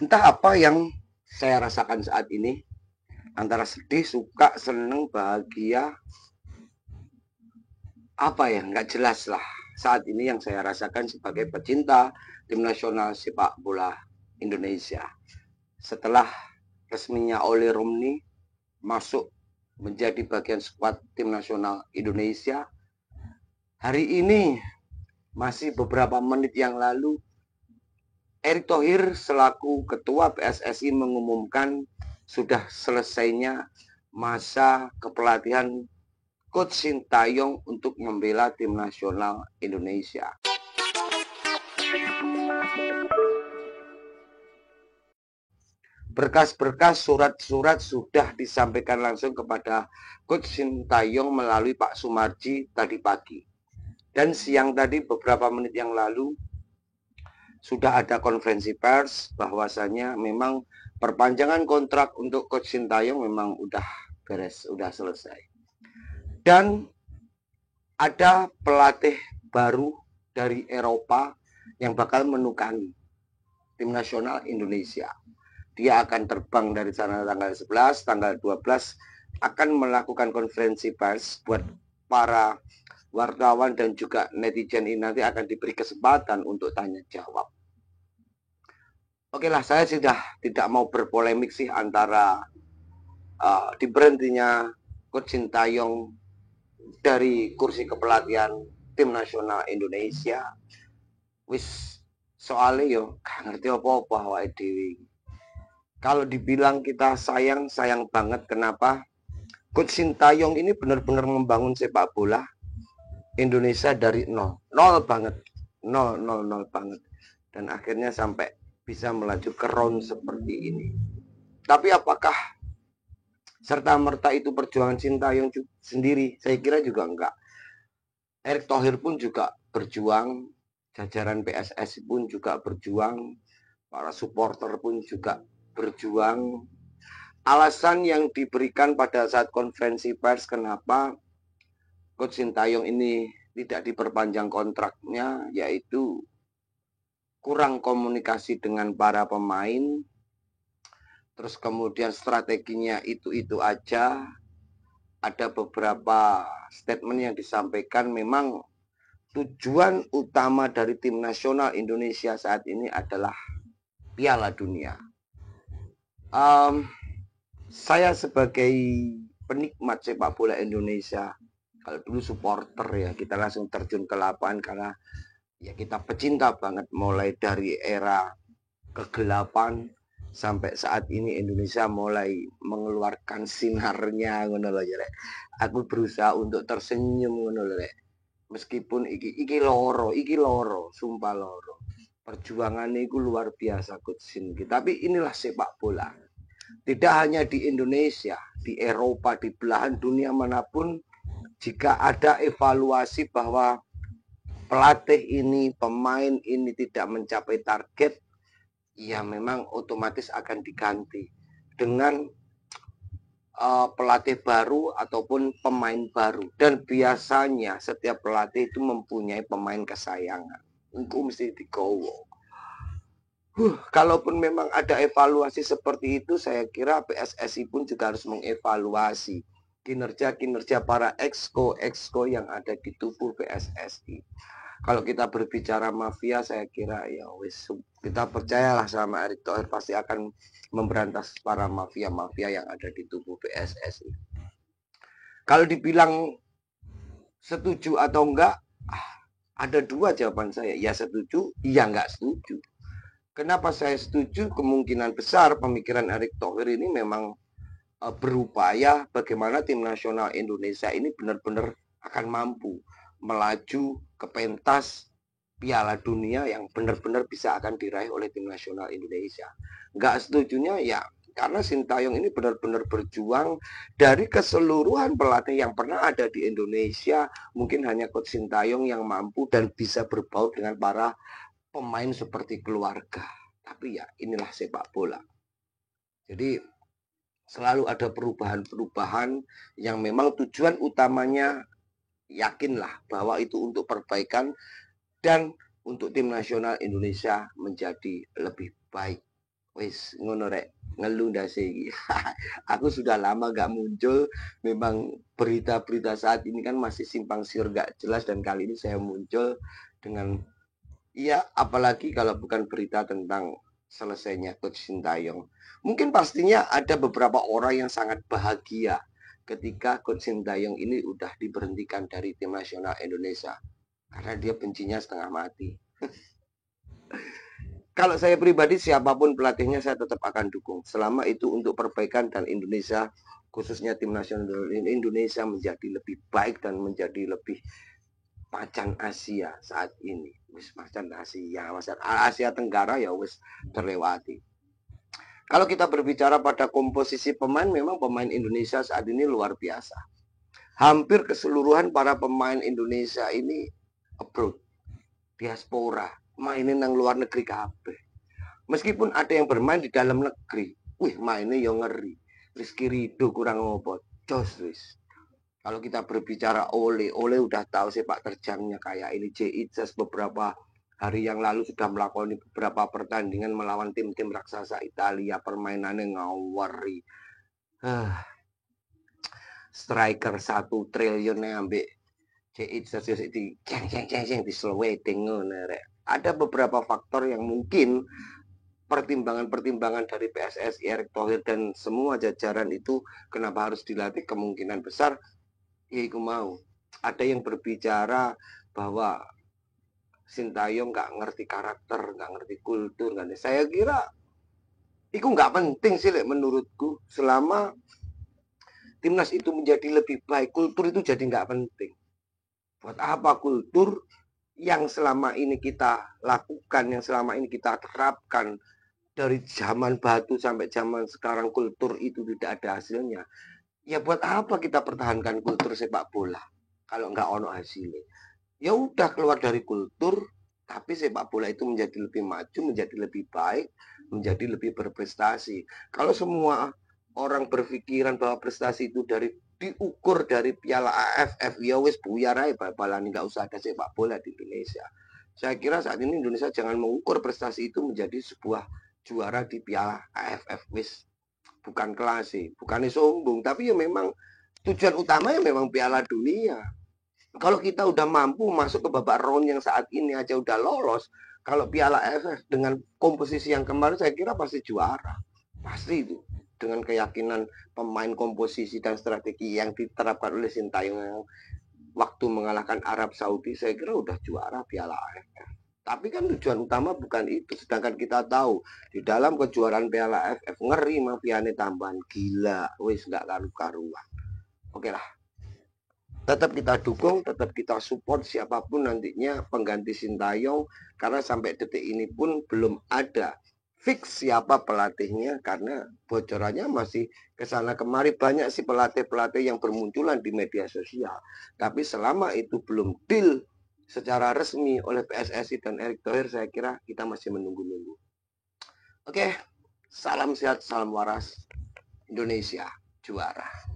Entah apa yang saya rasakan saat ini, antara sedih, suka, seneng, bahagia, apa ya, nggak jelas lah. Saat ini yang saya rasakan sebagai pecinta tim nasional sepak bola Indonesia. Setelah resminya Oli Romni masuk menjadi bagian skuad tim nasional Indonesia, hari ini masih beberapa menit yang lalu Erick Thohir selaku Ketua PSSI mengumumkan sudah selesainya masa kepelatihan Coach Sintayong untuk membela tim nasional Indonesia. Berkas-berkas surat-surat sudah disampaikan langsung kepada Coach Sintayong melalui Pak Sumarji tadi pagi. Dan siang tadi beberapa menit yang lalu sudah ada konferensi pers bahwasanya memang perpanjangan kontrak untuk Coach Sintayong memang udah beres, udah selesai. Dan ada pelatih baru dari Eropa yang bakal menukangi tim nasional Indonesia. Dia akan terbang dari sana tanggal 11, tanggal 12 akan melakukan konferensi pers buat para wartawan dan juga netizen ini nanti akan diberi kesempatan untuk tanya jawab. Oke lah, saya sudah tidak mau berpolemik sih antara diberhentinya Coach Sintayong dari kursi kepelatihan tim nasional Indonesia. Wis soalnya yo gak ngerti apa-apa awake dhewe. Kalau dibilang kita sayang, sayang banget. Kenapa? Coach Sintayong ini benar-benar membangun sepak bola Indonesia dari nol. Nol banget. Nol, nol, nol banget. Dan akhirnya sampai bisa melaju ke round seperti ini. Tapi apakah serta-merta itu perjuangan Sintayong sendiri? Saya kira juga enggak. Erick Thohir pun juga berjuang, jajaran PSSI pun juga berjuang, para supporter pun juga berjuang. Alasan yang diberikan pada saat konferensi pers kenapa Coach Sintayong ini tidak diperpanjang kontraknya, yaitu kurang komunikasi dengan para pemain, terus kemudian strateginya itu-itu aja. Ada beberapa statement yang disampaikan memang tujuan utama dari tim nasional Indonesia saat ini adalah Piala Dunia. Saya sebagai penikmat sepak bola Indonesia, kalau dulu supporter ya, kita langsung terjun ke lapangan karena ya kita pecinta banget mulai dari era kegelapan sampai saat ini Indonesia mulai mengeluarkan sinarnya ngono lho ya. Aku berusaha untuk tersenyum ngono lho. Meskipun iki loro, sumpah loro. Perjuangannya itu luar biasa Coach Sintayong. Tapi inilah sepak bola. Tidak hanya di Indonesia, di Eropa, di belahan dunia manapun, jika ada evaluasi bahwa pelatih ini, pemain ini tidak mencapai target, ya memang otomatis akan diganti dengan pelatih baru ataupun pemain baru. Dan biasanya setiap pelatih itu mempunyai pemain kesayangan. Itu mesti digowo. Kalaupun memang ada evaluasi seperti itu, saya kira PSSI pun juga harus mengevaluasi kinerja-kinerja para exco yang ada di tubuh PSSI. Kalau kita berbicara mafia, saya kira ya wis kita percayalah sama Erick Thohir pasti akan memberantas para mafia-mafia yang ada di tubuh PSSI. Kalau dibilang setuju atau enggak, ada dua jawaban saya. Ya setuju, ya enggak setuju. Kenapa saya setuju? Kemungkinan besar pemikiran Erick Thohir ini memang berupaya bagaimana tim nasional Indonesia ini benar-benar akan mampu melaju ke pentas Piala Dunia yang benar-benar bisa akan diraih oleh tim nasional Indonesia. Enggak setujunya ya karena Sintayong ini benar-benar berjuang dari keseluruhan pelatih yang pernah ada di Indonesia. Mungkin hanya Coach Sintayong yang mampu dan bisa berbaur dengan para pemain seperti keluarga. Tapi ya inilah sepak bola. Jadi selalu ada perubahan-perubahan yang memang tujuan utamanya yakinlah bahwa itu untuk perbaikan dan untuk tim nasional Indonesia menjadi lebih baik. Wis ngono rek, ngeluh ndase iki. Aku sudah lama gak muncul. Memang berita-berita saat ini kan masih simpang siur gak jelas, dan kali ini saya muncul dengan, iya, apalagi kalau bukan berita tentang selesainya Coach Sintayong. Mungkin pastinya ada beberapa orang yang sangat bahagia ketika Coach Sintayong ini udah diberhentikan dari tim nasional Indonesia, karena dia bencinya setengah mati. Kalau saya pribadi, siapapun pelatihnya saya tetap akan dukung, selama itu untuk perbaikan dan Indonesia, khususnya tim nasional Indonesia menjadi lebih baik dan menjadi lebih macan Asia saat ini. Wis macan Asia Tenggara ya wis terlewati. Kalau kita berbicara pada komposisi pemain, memang pemain Indonesia saat ini luar biasa. Hampir keseluruhan para pemain Indonesia ini abroad, diaspora, mainin nang luar negeri kabeh. Meskipun ada yang bermain di dalam negeri, wih mainnya yang ngeri. Rizky Ridho kurang ngopo, jos wis. Kalau kita berbicara Ole udah tahu sepak terjangnya kayak ini. Just beberapa hari yang lalu sudah melakukan beberapa pertandingan melawan tim-tim raksasa Italia, permainannya ngawari. Striker 1 triliun ambek Just di ceng di sloweding ngono rek. Ada beberapa faktor yang mungkin pertimbangan-pertimbangan dari PSSI, Erick Thohir dan semua jajaran itu kenapa harus dilatih, kemungkinan besar yaitu mau. Ada yang berbicara bahwa Sintayong nggak ngerti karakter, nggak ngerti kultur. Saya kira itu nggak penting sih menurutku. Selama timnas itu menjadi lebih baik, kultur itu jadi nggak penting. Buat apa kultur yang selama ini kita lakukan, yang selama ini kita terapkan, dari zaman batu sampai zaman sekarang kultur itu tidak ada hasilnya. Ya buat apa kita pertahankan kultur sepak bola kalau nggak ono hasilnya? Ya udah keluar dari kultur, tapi sepak bola itu menjadi lebih maju, menjadi lebih baik, menjadi lebih berprestasi. Kalau semua orang berpikiran bahwa prestasi itu diukur dari Piala AFF, ya wis buyar aja bal-balan, nggak usah ada sepak bola di Indonesia. Saya kira saat ini Indonesia jangan mengukur prestasi itu menjadi sebuah juara di Piala AFF, wis bukan klasik, bukannya sombong, tapi ya memang tujuan utamanya memang Piala Dunia. Kalau kita udah mampu masuk ke babak round yang saat ini aja udah lolos, kalau Piala AFF dengan komposisi yang kemarin saya kira pasti juara. Pasti itu. Dengan keyakinan pemain, komposisi dan strategi yang diterapkan oleh Sintayong yang waktu mengalahkan Arab Saudi, saya kira udah juara Piala AFF. Tapi kan tujuan utama bukan itu. Sedangkan kita tahu di dalam kejuaraan Piala AFF ngeri mafiane tambahan gila, wis nggak karu-karuan. Oke lah. Tetap kita dukung, tetap kita support siapapun nantinya pengganti Sintayong, karena sampai detik ini pun belum ada fix siapa pelatihnya, karena bocorannya masih kesana kemari. Banyak sih pelatih-pelatih yang bermunculan di media sosial, tapi selama itu belum deal secara resmi oleh PSSI dan Erick Thohir, saya kira kita masih menunggu-nunggu. Oke, salam sehat, salam waras, Indonesia juara.